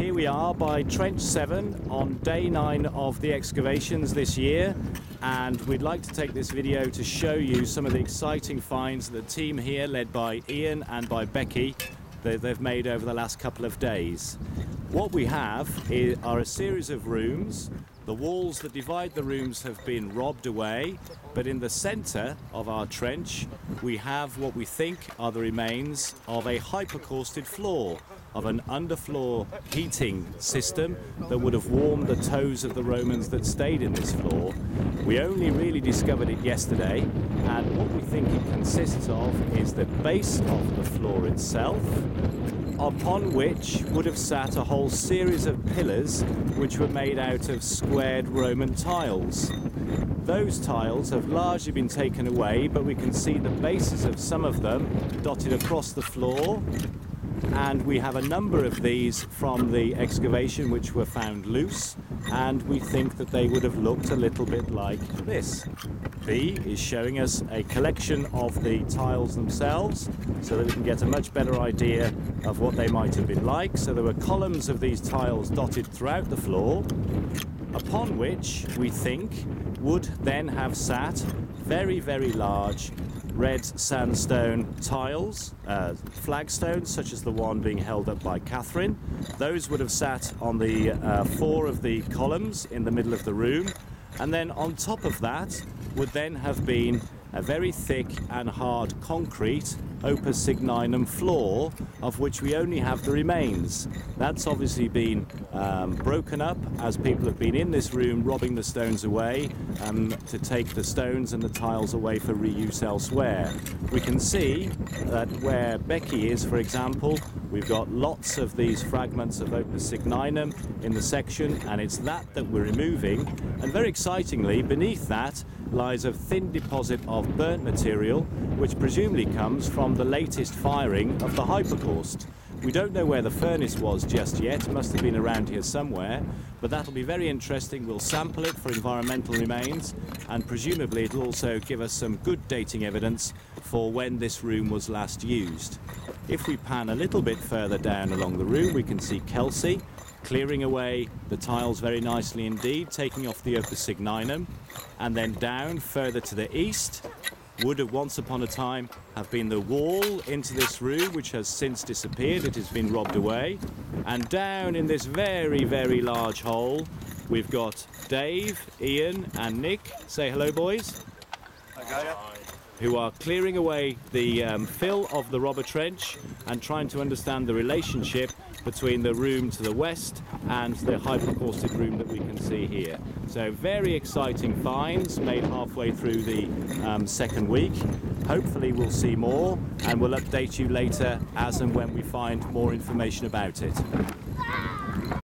Here we are by Trench 7 on day 9 of the excavations this year, and we'd like to take this video to show you some of the exciting finds that the team here, led by Ian and by Becky, that they've made over the last couple of days. What we have are a series of rooms. The walls that divide the rooms have been robbed away, but in the centre of our trench we have what we think are the remains of a hypocausted floor, of an underfloor heating system that would have warmed the toes of the Romans that stayed in this floor. We only really discovered it yesterday, and what we think it consists of is the base of the floor itself, upon which would have sat a whole series of pillars which were made out of squared Roman tiles. Those tiles have largely been taken away, but we can see the bases of some of them dotted across the floor, and we have a number of these from the excavation which were found loose, and we think that they would have looked a little bit like this. B is showing us a collection of the tiles themselves so that we can get a much better idea of what they might have been like. So there were columns of these tiles dotted throughout the floor, upon which we think would then have sat very, very large red sandstone tiles, flagstones such as the one being held up by Catherine. Those would have sat on the 4 of the columns in the middle of the room, and then on top of that would then have been a very thick and hard concrete opus signinum floor, of which we only have the remains. That's obviously been broken up as people have been in this room robbing the stones away to take the stones and the tiles away for reuse elsewhere. We can see that where Becky is, for example, we've got lots of these fragments of opus signinum in the section, and it's that we're removing. And very excitingly, beneath that lies a thin deposit of burnt material, which presumably comes from the latest firing of the Hypocaust. We don't know where the furnace was just yet. It must have been around here somewhere, but that'll be very interesting. We'll sample it for environmental remains, and presumably it'll also give us some good dating evidence for when this room was last used. If we pan a little bit further down along the room, we can see Kelsey clearing away the tiles very nicely indeed, taking off the opus signinum, and then down further to the east would have once upon a time have been the wall into this room, which has since disappeared. It has been robbed away, and down in this very, very large hole we've got Dave, Ian and Nick. Say hello, boys. Okay. Who are clearing away the fill of the robber trench and trying to understand the relationship between the room to the west and the hypocaustic room that we can see here. So very exciting finds made halfway through the second week. Hopefully we'll see more, and we'll update you later as and when we find more information about it.